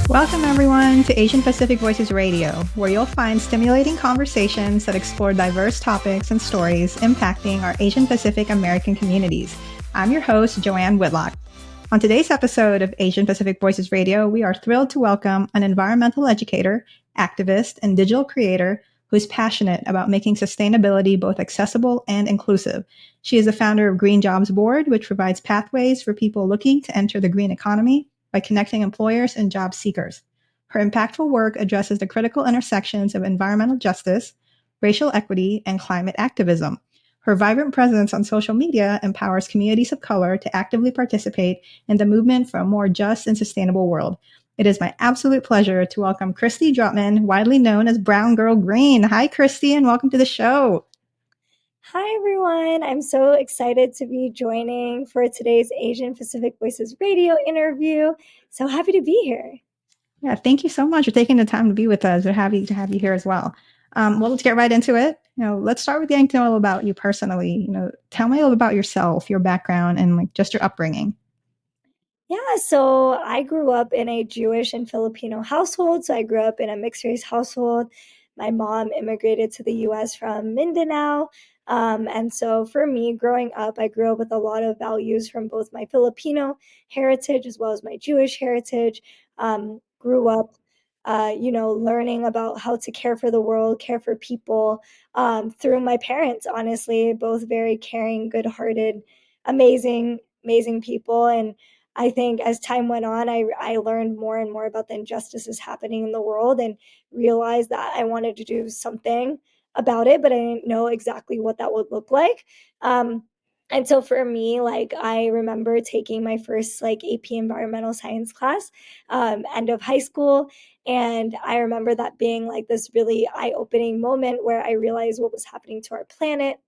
Welcome, everyone, to Asian Pacific Voices Radio, where you'll find stimulating conversations that explore diverse topics and stories impacting our Asian Pacific American communities. I'm your host, Joanne Whitlock. On today's episode of Asian Pacific Voices Radio, we are thrilled to welcome an environmental educator, activist, and digital creator who is passionate about making sustainability both accessible and inclusive. She is the founder of Green Jobs Board, which provides pathways for people looking to enter the green economy by connecting employers and job seekers. Her impactful work addresses the critical intersections of environmental justice, racial equity, and climate activism. Her vibrant presence on social media empowers communities of color to actively participate in the movement for a more just and sustainable world. It is my absolute pleasure to welcome Kristy Drutman, widely known as Browngirl Green. Hi, Kristy, and welcome to the show. Hi, everyone. I'm so excited to be joining for today's Asian Pacific Voices radio interview. So happy to be here. Yeah, thank you so much for taking the time to be with us. We're happy to have you here as well. Well, let's get right into it. Let's start with getting to know about you personally. Tell me a little about yourself, your background, and just your upbringing. Yeah, so I grew up in a Jewish and Filipino household. So I grew up in a mixed race household. My mom immigrated to the US from Mindanao. And so for me, growing up, I grew up with a lot of values from both my Filipino heritage as well as my Jewish heritage. Grew up, learning about how to care for the world, care for people through my parents, honestly, both very caring, good hearted, amazing people. And I think as time went on, I learned more and more about the injustices happening in the world and realized that I wanted to do something about it, but I didn't know exactly what that would look like. And so for me, like I remember taking my first like AP environmental science class, end of high school. And I remember that being like this really eye-opening moment where I realized what was happening to our planet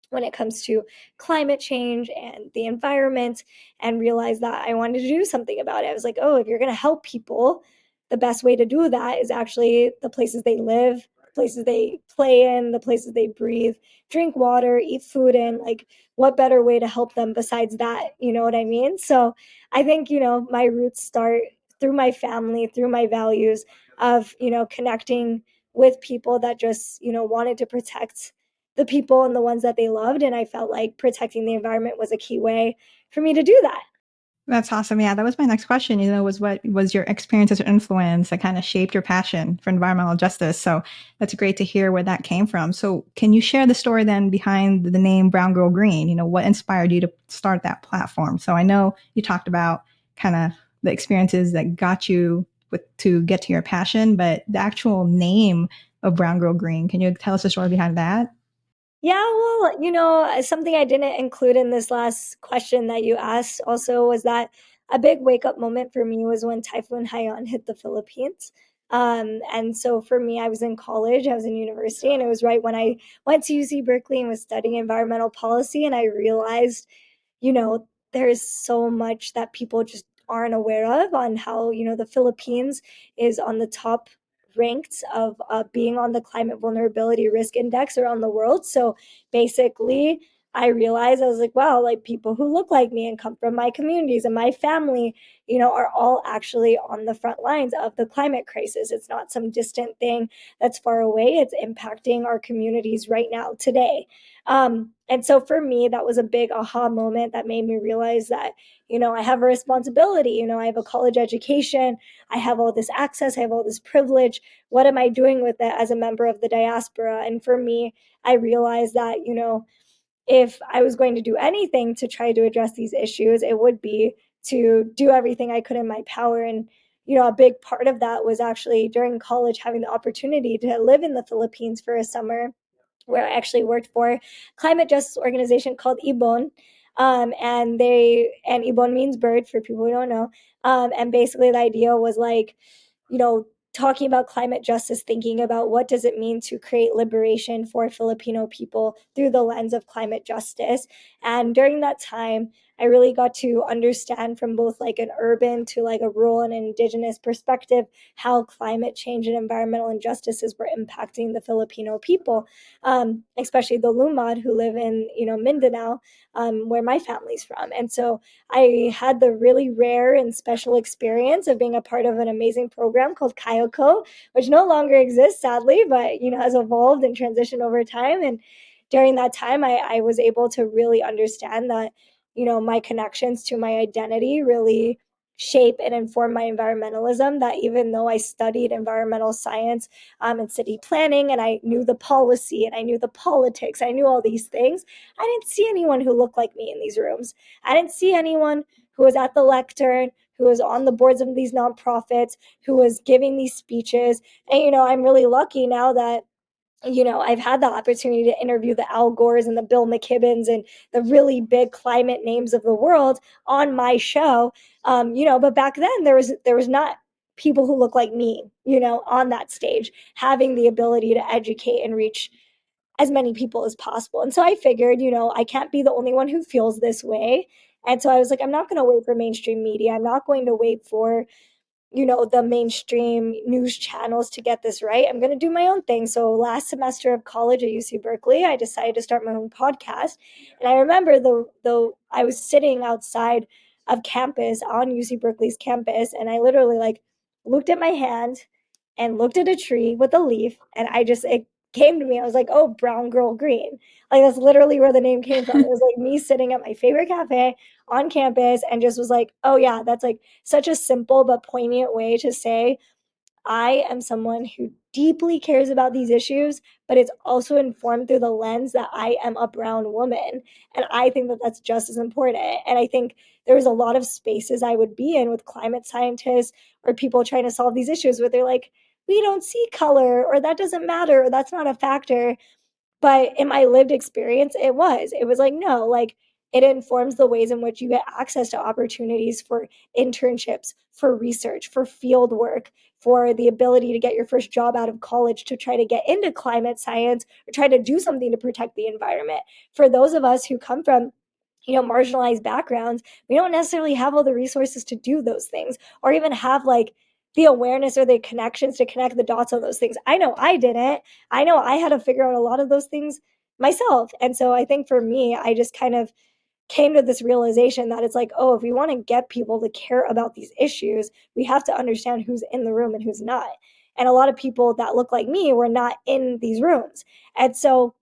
when it comes to climate change and the environment, and realized that I wanted to do something about it. I was like, oh, if you're going to help people, the best way to do that is actually the places they live, places they play in, the places they breathe, drink water, eat food in. Like, what better way to help them besides that? You know what I mean? So I think, my roots start through my family, through my values of, connecting with people that just, wanted to protect the people and the ones that they loved. And I felt like protecting the environment was a key way for me to do that. That's awesome. Yeah, that was my next question. Was what was your experiences or influence that kind of shaped your passion for environmental justice? So that's great to hear where that came from. So can you share the story then behind the name Browngirl Green? What inspired you to start that platform? So I know you talked about kind of the experiences that got you to get to your passion, but the actual name of Browngirl Green, can you tell us the story behind that? Yeah, well, something I didn't include in this last question that you asked also was that a big wake up moment for me was when Typhoon Haiyan hit the Philippines. And so for me, I was in college, I was in university, and it was right when I went to UC Berkeley and was studying environmental policy. And I realized, there's so much that people just aren't aware of on how, the Philippines is on the top ranked of being on the climate vulnerability risk index around the world. So basically, I realized I was like, wow, like people who look like me and come from my communities and my family, are all actually on the front lines of the climate crisis. It's not some distant thing that's far away. It's impacting our communities right now, today. And so for me, that was a big aha moment that made me realize that, I have a responsibility. I have a college education. I have all this access. I have all this privilege. What am I doing with it as a member of the diaspora? And for me, I realized that, if I was going to do anything to try to address these issues, it would be to do everything I could in my power. And, a big part of that was actually during college having the opportunity to live in the Philippines for a summer, where I actually worked for a climate justice organization called Ibon. And Ibon means bird for people who don't know. And basically the idea was like, talking about climate justice, thinking about what does it mean to create liberation for Filipino people through the lens of climate justice. And during that time, I really got to understand from both like an urban to like a rural and indigenous perspective how climate change and environmental injustices were impacting the Filipino people, especially the Lumad who live in, Mindanao, where my family's from. And so I had the really rare and special experience of being a part of an amazing program called Kayoko, which no longer exists, sadly, but has evolved and transitioned over time. And during that time, I was able to really understand that, my connections to my identity really shape and inform my environmentalism. That even though I studied environmental science and city planning, and I knew the policy and I knew the politics, I knew all these things, I didn't see anyone who looked like me in these rooms. I didn't see anyone who was at the lectern, who was on the boards of these nonprofits, who was giving these speeches. And, I'm really lucky now that I've had the opportunity to interview the Al Gores and the Bill McKibbins and the really big climate names of the world on my show. But back then there was not people who look like me, on that stage, having the ability to educate and reach as many people as possible. And so I figured, I can't be the only one who feels this way. And so I was like, I'm not going to wait for mainstream media. I'm not going to wait for the mainstream news channels to get this right. I'm going to do my own thing. So last semester of college at UC Berkeley, I decided to start my own podcast. And I remember though I was sitting outside of campus on UC Berkeley's campus, and I literally like looked at my hand and looked at a tree with a leaf, and it came to me. I was like, oh, Brown Girl Green. Like that's literally where the name came from. It was like me sitting at my favorite cafe on campus and just was like, oh yeah, that's like such a simple but poignant way to say I am someone who deeply cares about these issues, but it's also informed through the lens that I am a brown woman. And I think that that's just as important. And I think there's a lot of spaces I would be in with climate scientists or people trying to solve these issues where they're like, we don't see color, or that doesn't matter, or that's not a factor. But in my lived experience, it was like, no, like it informs the ways in which you get access to opportunities for internships, for research, for field work, for the ability to get your first job out of college to try to get into climate science or try to do something to protect the environment. For those of us who come from marginalized backgrounds, we don't necessarily have all the resources to do those things or even have like the awareness or the connections to connect the dots on those things. I know I didn't. I know I had to figure out a lot of those things myself. And so I think for me, I just kind of came to this realization that it's like, oh, if we want to get people to care about these issues, we have to understand who's in the room and who's not. And a lot of people that look like me were not in these rooms. And so,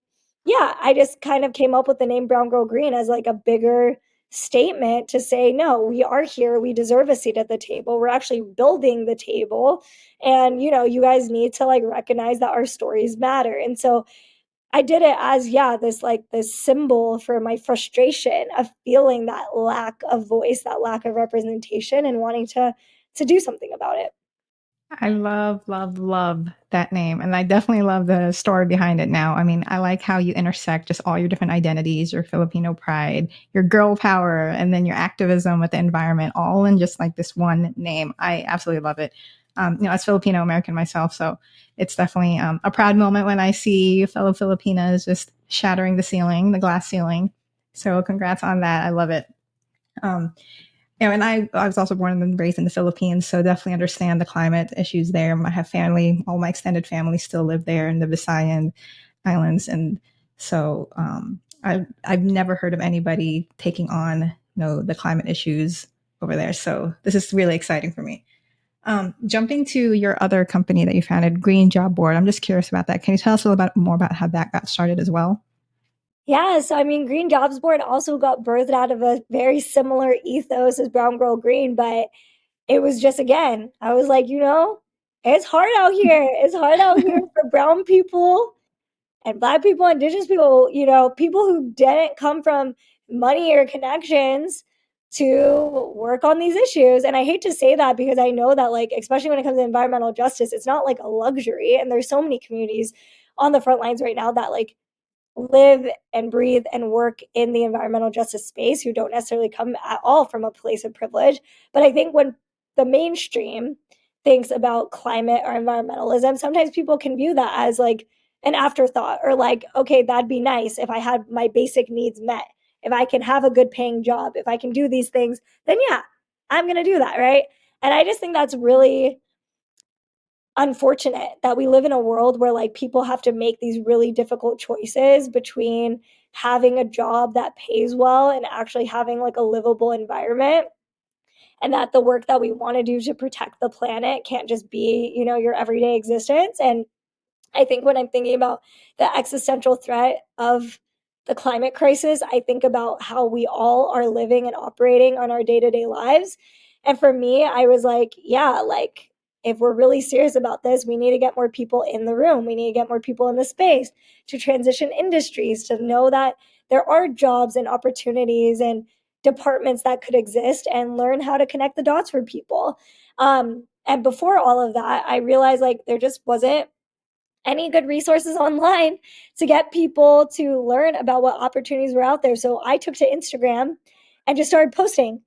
yeah, I just kind of came up with the name Brown Girl Green as like a bigger statement to say, no, we are here. We deserve a seat at the table. We're actually building the table. And, you guys need to like recognize that our stories matter. And so I did it as, yeah, this symbol for my frustration of feeling that lack of voice, that lack of representation, and wanting to do something about it. I love, love, love that name. And I definitely love the story behind it now. I mean, I like how you intersect just all your different identities, your Filipino pride, your girl power, and then your activism with the environment, all in just like this one name. I absolutely love it. As Filipino American myself, so it's definitely a proud moment when I see fellow Filipinas just shattering the glass ceiling. So congrats on that. I love it. Um, and I was also born and raised in the Philippines, so definitely understand the climate issues there. I have family, all my extended family still live there in the Visayan Islands. And so I've never heard of anybody taking on, the climate issues over there. So this is really exciting for me. Jumping to your other company that you founded, Green Job Board, I'm just curious about that. Can you tell us a little bit more about how that got started as well? Yeah, so I mean, Green Jobs Board also got birthed out of a very similar ethos as Brown Girl Green, but it was just, again, I was like, it's hard out here. It's hard out here for brown people and black people, indigenous people, people who didn't come from money or connections to work on these issues. And I hate to say that because I know that, like, especially when it comes to environmental justice, it's not like a luxury. And there's so many communities on the front lines right now that like live and breathe and work in the environmental justice space who don't necessarily come at all from a place of privilege. But I think when the mainstream thinks about climate or environmentalism, sometimes people can view that as like an afterthought or like, okay, that'd be nice if I had my basic needs met. if I can have a good paying job, if I can do these things, then yeah, I'm going to do that, right? And I just think that's really unfortunate that we live in a world where like people have to make these really difficult choices between having a job that pays well and actually having like a livable environment, and that the work that we want to do to protect the planet can't just be, your everyday existence. And I think when I'm thinking about the existential threat of the climate crisis, I think about how we all are living and operating on our day-to-day lives. And for me, I was like, yeah, like if we're really serious about this, we need to get more people in the room. We need to get more people in the space to transition industries, to know that there are jobs and opportunities and departments that could exist, and learn how to connect the dots for people. And before all of that, I realized like there just wasn't any good resources online to get people to learn about what opportunities were out there. So I took to Instagram and just started posting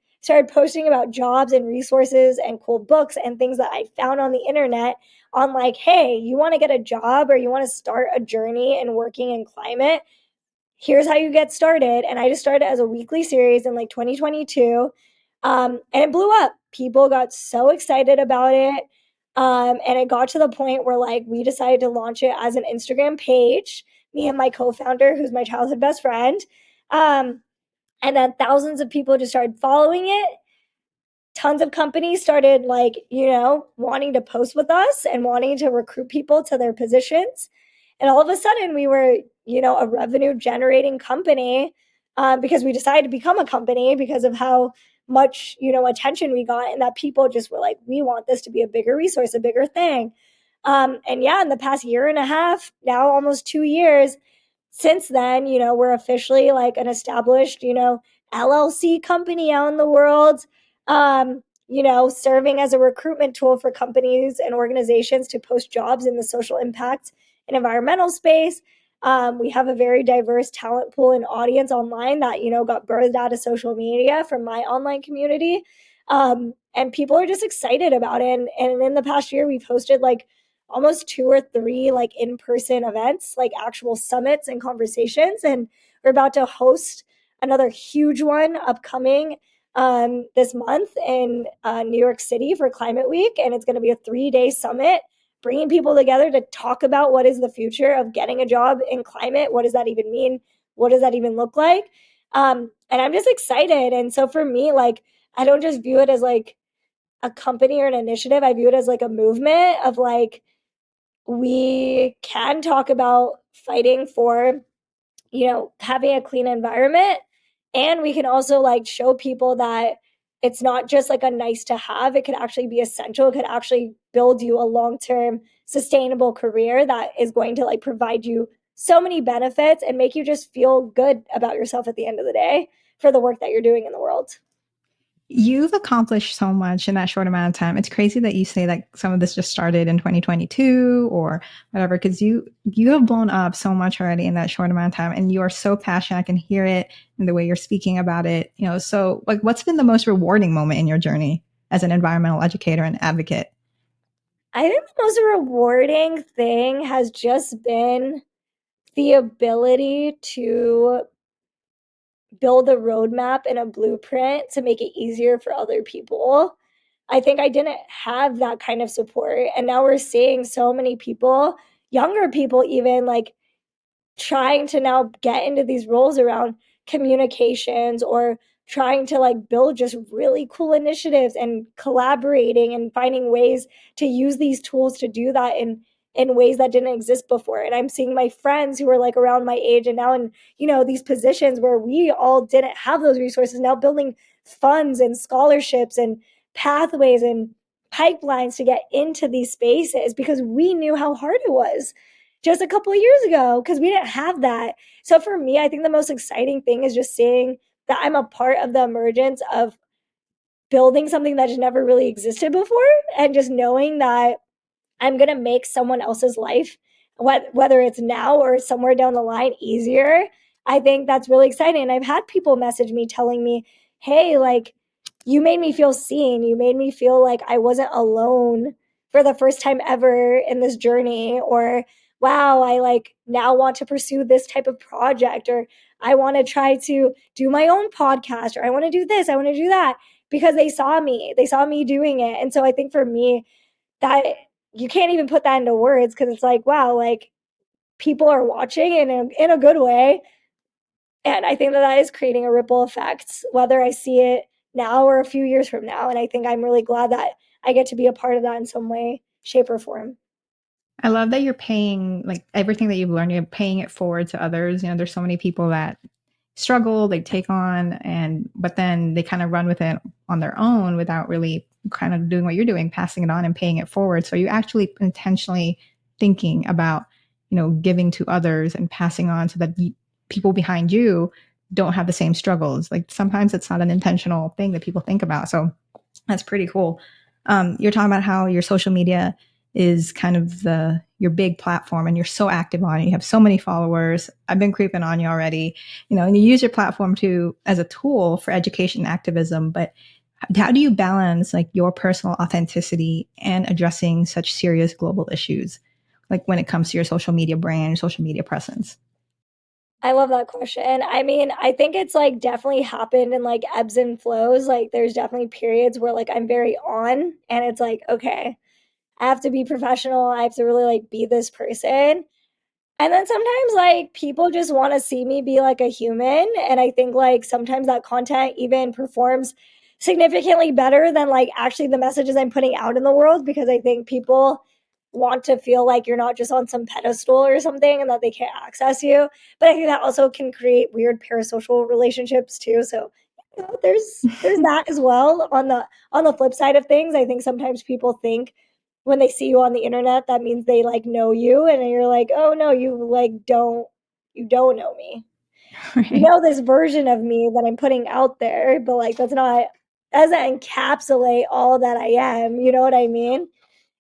about jobs and resources and cool books and things that I found on the internet on like, hey, you want to get a job or you want to start a journey in working in climate? Here's how you get started. And I just started as a weekly series in like 2022. And it blew up. People got so excited about it. And it got to the point where like we decided to launch it as an Instagram page, me and my co-founder, who's my childhood best friend. And then thousands of people just started following it. Tons of companies started like, wanting to post with us and wanting to recruit people to their positions. And all of a sudden we were, a revenue generating company, because we decided to become a company because of how much, attention we got, and that people just were like, we want this to be a bigger resource, a bigger thing. And yeah, in the past year and a half, now almost 2 years, since then, we're officially like an established, LLC company out in the world, serving as a recruitment tool for companies and organizations to post jobs in the social impact and environmental space. We have a very diverse talent pool and audience online that, got birthed out of social media from my online community. And people are just excited about it. And in the past year, we've hosted like almost 2 or 3 like in-person events, like actual summits and conversations. And we're about to host another huge one upcoming this month in New York City for Climate Week. And it's going to be a 3-day summit, bringing people together to talk about what is the future of getting a job in climate. What does that even mean? What does that even look like? And I'm just excited. And so for me, like, I don't just view it as like a company or an initiative. I view it as like a movement of like, we can talk about fighting for, having a clean environment. And we can also like show people that it's not just like a nice to have. It could actually be essential. It could actually build you a long-term sustainable career that is going to like provide you so many benefits and make you just feel good about yourself at the end of the day for the work that you're doing in the world. You've accomplished so much in that short amount of time. It's crazy that you say that some of this just started in 2022 or whatever, because you have blown up so much already in that short amount of time, and you are so passionate. I can hear it in the way you're speaking about it. So like, what's been the most rewarding moment in your journey as an environmental educator and advocate? I think the most rewarding thing has just been the ability to build a roadmap and a blueprint to make it easier for other people. I think I didn't have that kind of support. And now we're seeing so many people, younger people even, like trying to now get into these roles around communications, or trying to like build just really cool initiatives and collaborating and finding ways to use these tools to do that in ways that didn't exist before. And I'm seeing my friends who are like around my age and now in, these positions where we all didn't have those resources, now building funds and scholarships and pathways and pipelines to get into these spaces because we knew how hard it was just a couple of years ago because we didn't have that. So for me, I think the most exciting thing is just seeing that I'm a part of the emergence of building something that just never really existed before, and just knowing that I'm going to make someone else's life, whether it's now or somewhere down the line, easier. I think that's really exciting. And I've had people message me telling me, hey, like, you made me feel seen. You made me feel like I wasn't alone for the first time ever in this journey. Or wow, I like now want to pursue this type of project, or I want to try to do my own podcast, or I want to do this, I want to do that, because they saw me doing it. And so I think for me, that you can't even put that into words, because it's like, wow, like people are watching in a good way. And I think that that is creating a ripple effect, whether I see it now or a few years from now. And I think I'm really glad that I get to be a part of that in some way, shape, or form. I love that you're paying like everything that you've learned, you're paying it forward to others. You know, there's so many people that struggle, they take on and but then they kind of run with it on their own without really kind of doing what you're doing, passing it on and paying it forward. So you actually intentionally thinking about, you know, giving to others and passing on so that people behind you don't have the same struggles. Like sometimes it's not an intentional thing that people think about. So that's pretty cool. You're talking about how your social media is kind of your big platform and you're so active on it. You have so many followers. I've been creeping on you already, you know, and you use your platform as a tool for education and activism. But how do you balance like your personal authenticity and addressing such serious global issues? Like when it comes to your social media brand, social media presence? I love that question. I mean, I think it's like definitely happened in like ebbs and flows. Like there's definitely periods where like I'm very on and it's like, okay, I have to be professional. I have to really like be this person. And then sometimes like people just want to see me be like a human. And I think like sometimes that content even performs significantly better than like actually the messages I'm putting out in the world, because I think people want to feel like you're not just on some pedestal or something and that they can't access you. But I think that also can create weird parasocial relationships too. So you know, there's that as well. On the flip side of things, I think sometimes people think when they see you on the internet, that means they like know you, and you're like, oh no, you don't know me. You Right. know this version of me that I'm putting out there, but like that doesn't encapsulate all that I am. You know what I mean?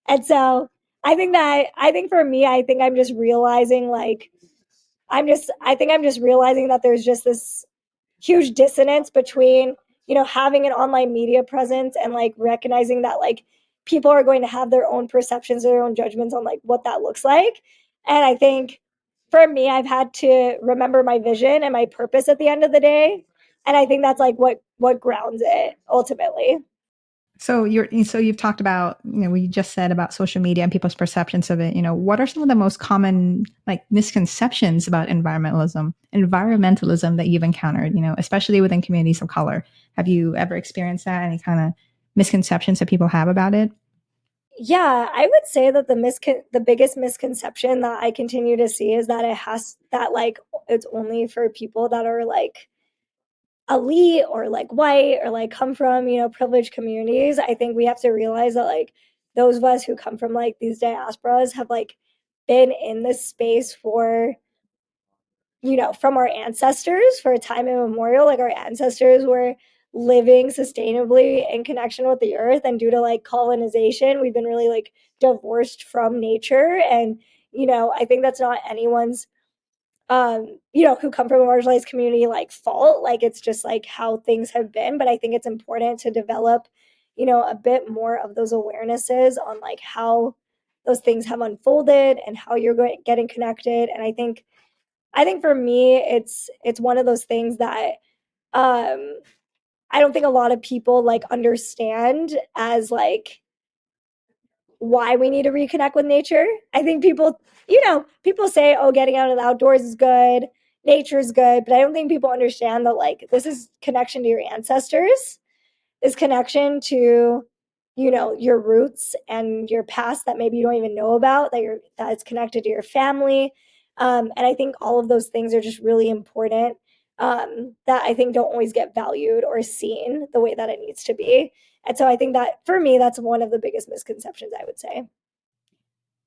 And so I think for me, I think I'm just realizing like I think I'm just realizing that there's just this huge dissonance between, you know, having an online media presence and like recognizing that like people are going to have their own perceptions, their own judgments on like what that looks like. And I think for me, I've had to remember my vision and my purpose at the end of the day. And I think that's like what grounds it ultimately. So you've talked about, you know, we just said about social media and people's perceptions of it. You know, what are some of the most common like misconceptions about environmentalism that you've encountered, you know, especially within communities of color? Have you ever experienced that? Any kind of misconceptions that people have about it? Yeah, I would say that the biggest misconception that I continue to see is that like it's only for people that are like elite or like white or like come from, you know, privileged communities. I think we have to realize that like those of us who come from like these diasporas have like been in this space for, you know, from our ancestors for a time immemorial. Like our ancestors were living sustainably in connection with the earth, and due to like colonization we've been really like divorced from nature. And you know, I think that's not anyone's you know, who come from a marginalized community like fault. Like it's just like how things have been. But I think it's important to develop, you know, a bit more of those awarenesses on like how those things have unfolded and how you're getting connected. And I think for me it's one of those things that um I don't think a lot of people like understand as like why we need to reconnect with nature. I think people, you know, people say, oh, getting out of the outdoors is good, nature is good, but I don't think people understand that like this is connection to your ancestors, is connection to, you know, your roots and your past that maybe you don't even know about, that it's connected to your family. And I think all of those things are just really important, that I think don't always get valued or seen the way that it needs to be. And so I think that for me, that's one of the biggest misconceptions, I would say.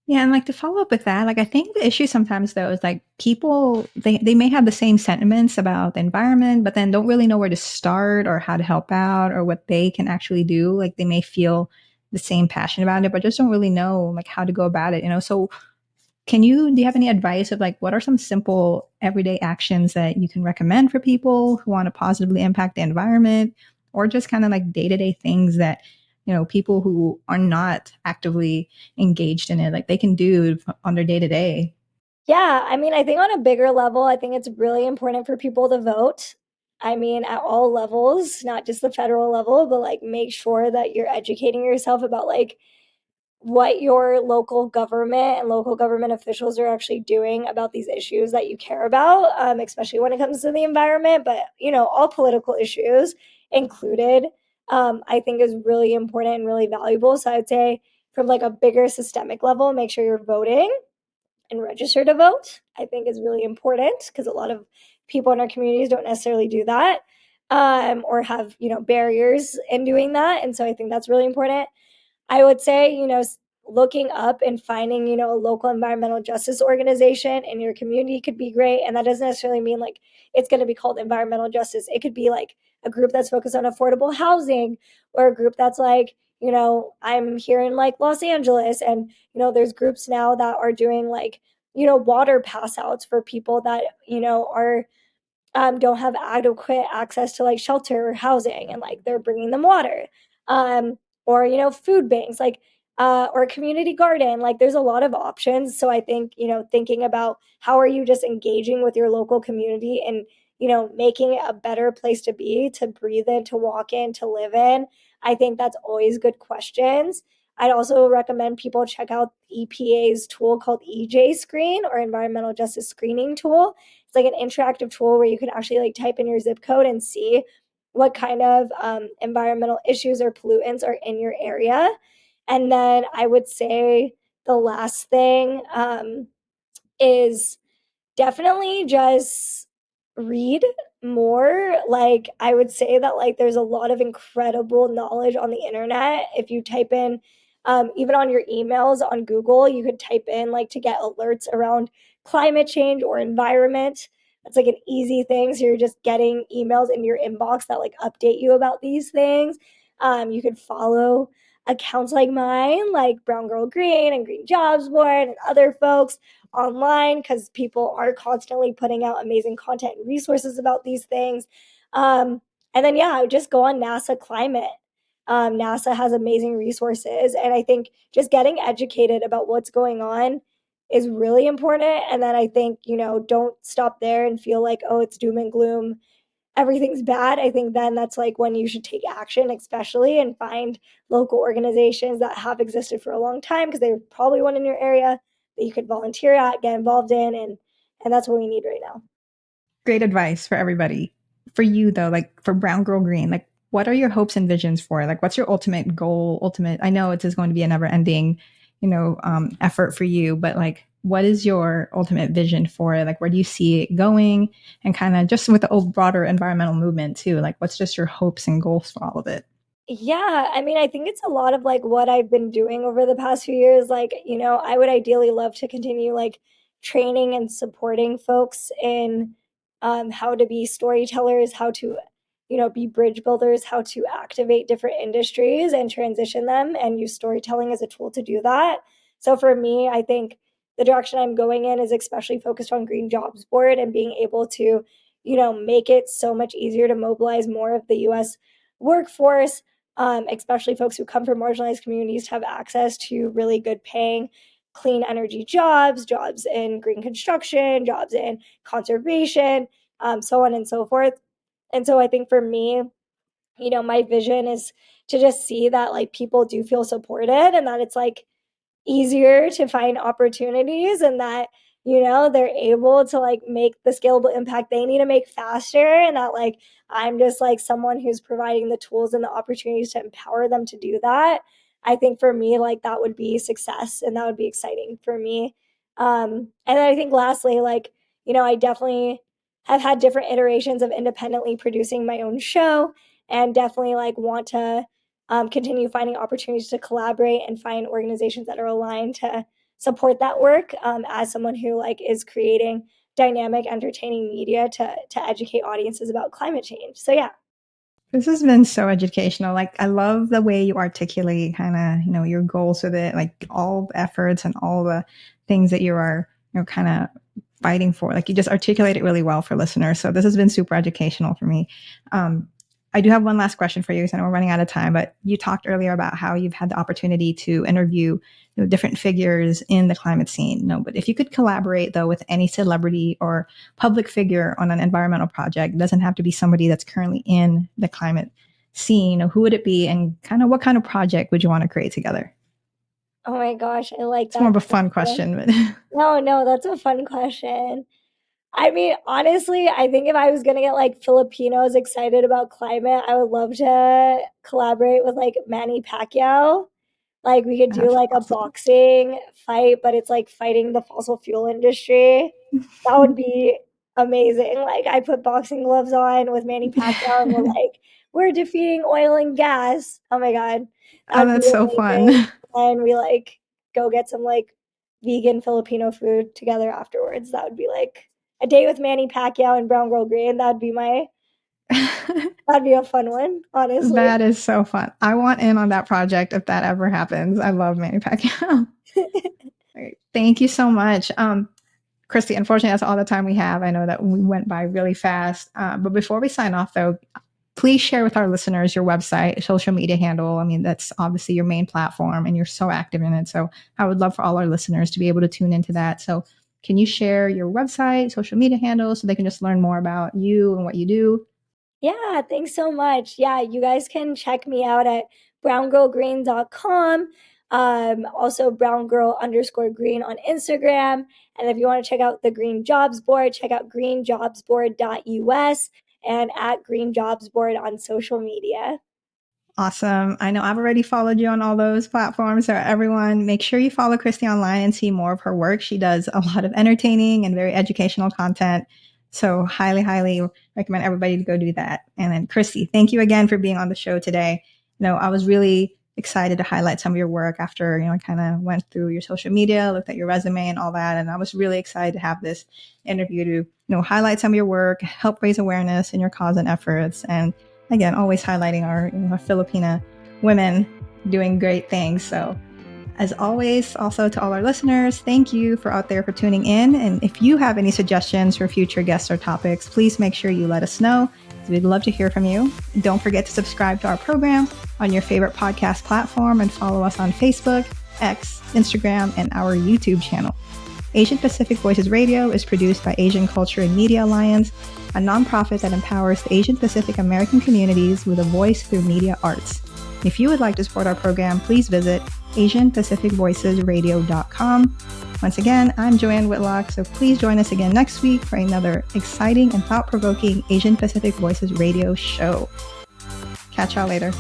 Yeah, and like to follow up with that, like I think the issue sometimes though is like people they may have the same sentiments about the environment, but then don't really know where to start or how to help out or what they can actually do. Like they may feel the same passion about it, but just don't really know like how to go about it, you know. So do you have any advice of like what are some simple everyday actions that you can recommend for people who want to positively impact the environment or just kind of like day-to-day things that, you know, people who are not actively engaged in it, like they can do on their day to day? Yeah, I mean, I think on a bigger level, I think it's really important for people to vote. I mean, at all levels, not just the federal level, but like make sure that you're educating yourself about like what your local government and local government officials are actually doing about these issues that you care about, especially when it comes to the environment, but all political issues included, I think is really important and really valuable. So I'd say from like a bigger systemic level, make sure you're voting and register to vote, I think is really important because a lot of people in our communities don't necessarily do that, or have, barriers in doing that. And so I think that's really important. I would say, looking up and finding, a local environmental justice organization in your community could be great. And that doesn't necessarily mean like it's going to be called environmental justice. It could be like a group that's focused on affordable housing, or a group that's like, I'm here in like Los Angeles, and, there's groups now that are doing like, water pass outs for people that, are don't have adequate access to like shelter or housing, and like they're bringing them water, um, or food banks, like or a community garden. Like there's a lot of options. So I think thinking about how are you just engaging with your local community and making it a better place to be, to breathe in, to walk in, to live in. I think that's always good questions. I'd also recommend people check out EPA's tool called EJ Screen, or Environmental Justice Screening Tool. It's like an interactive tool where you can actually like type in your zip code and see what kind of environmental issues or pollutants are in your area. And then I would say the last thing is definitely just read more. Like I would say that like there's a lot of incredible knowledge on the internet. If you type in, even on your emails on Google, you could type in like to get alerts around climate change or environment. That's like an easy thing. So you're just getting emails in your inbox that like update you about these things. You could follow accounts like mine, like Browngirl Green and Green Jobs Board and other folks online, because people are constantly putting out amazing content and resources about these things. And then, yeah, I would just go on NASA Climate. NASA has amazing resources. And I think just getting educated about what's going on is really important. And then I think, don't stop there and feel like, oh, it's doom and gloom, everything's bad. I think then that's like when you should take action, especially, and find local organizations that have existed for a long time, because there's probably one in your area that you could volunteer at, get involved in, and that's what we need right now. Great advice for everybody. For you though, like for Brown Girl Green, like what are your hopes and visions for? Like what's your ultimate goal? Ultimate, I know it is going to be a never ending, effort for you, but like what is your ultimate vision for it? Like where do you see it going? And kind of just with the broader environmental movement too, like what's just your hopes and goals for all of it? Yeah, I mean, I think it's a lot of like what I've been doing over the past few years. Like, I would ideally love to continue like training and supporting folks in how to be storytellers, how to, be bridge builders, how to activate different industries and transition them, and use storytelling as a tool to do that. So for me, I think the direction I'm going in is especially focused on Green Jobs Board and being able to, make it so much easier to mobilize more of the US workforce, especially folks who come from marginalized communities, to have access to really good paying clean energy jobs, jobs in green construction, jobs in conservation, so on and so forth. And so I think for me, my vision is to just see that like people do feel supported, and that it's like easier to find opportunities, and that they're able to like make the scalable impact they need to make faster, and that like I'm just like someone who's providing the tools and the opportunities to empower them to do that. I think for me, like that would be success, and that would be exciting for me. And then I think lastly, like I definitely have had different iterations of independently producing my own show, and definitely like want to continue finding opportunities to collaborate and find organizations that are aligned to support that work, as someone who like is creating dynamic, entertaining media to educate audiences about climate change. So yeah. This has been so educational. Like, I love the way you articulate kind of, your goals with it, like all the efforts and all the things that you are, kind of fighting for. Like, you just articulate it really well for listeners. So this has been super educational for me. Um, I do have one last question for you because I know we're running out of time, but you talked earlier about how you've had the opportunity to interview different figures in the climate scene. But if you could collaborate, though, with any celebrity or public figure on an environmental project, it doesn't have to be somebody that's currently in the climate scene, who would it be, and kind of what kind of project would you want to create together? Oh my gosh, I like It's more that of a fun question. question, but No, that's a fun question. I mean, honestly, I think if I was gonna get like Filipinos excited about climate, I would love to collaborate with like Manny Pacquiao. Like we could do that's like a awesome. boxing fight, but it's like fighting the fossil fuel industry. That would be amazing. Like I put boxing gloves on with Manny Pacquiao and we're defeating oil and gas. Oh my God. That Oh, would be that's so amazing. fun. And we like go get some like vegan Filipino food together afterwards. That would be like a day with Manny Pacquiao and Browngirl Green. That'd be a fun one, honestly. That is so fun. I want in on that project if that ever happens. I love Manny Pacquiao. Right. Thank you so much. Kristy, unfortunately, that's all the time we have. I know that we went by really fast. But before we sign off, though, please share with our listeners your website, social media handle. I mean, that's obviously your main platform and you're so active in it. So I would love for all our listeners to be able to tune into that. So can you share your website, social media handle, so they can just learn more about you and what you do? Yeah, thanks so much. Yeah, you guys can check me out at browngirlgreen.com. Also browngirl_green on Instagram. And if you want to check out the Green Jobs Board, check out greenjobsboard.us and at Green Jobs Board on social media. Awesome. I know I've already followed you on all those platforms. So everyone, make sure you follow Kristy online and see more of her work. She does a lot of entertaining and very educational content. So highly, highly recommend everybody to go do that. And then Kristy, thank you again for being on the show today. I was really excited to highlight some of your work after, I kind of went through your social media, looked at your resume and all that. And I was really excited to have this interview to, highlight some of your work, help raise awareness in your cause and efforts. And again, always highlighting our Filipina women doing great things. So as always, also to all our listeners, thank you for out there for tuning in. And if you have any suggestions for future guests or topics, please make sure you let us know. We'd love to hear from you. Don't forget to subscribe to our program on your favorite podcast platform and follow us on Facebook, X, Instagram, and our YouTube channel. Asian Pacific Voices Radio is produced by Asian Culture and Media Alliance, a nonprofit that empowers the Asian Pacific American communities with a voice through media arts. If you would like to support our program, please visit AsianPacificVoicesRadio.com. Once again, I'm Joanne Whitlock, so please join us again next week for another exciting and thought-provoking Asian Pacific Voices Radio show. Catch y'all later.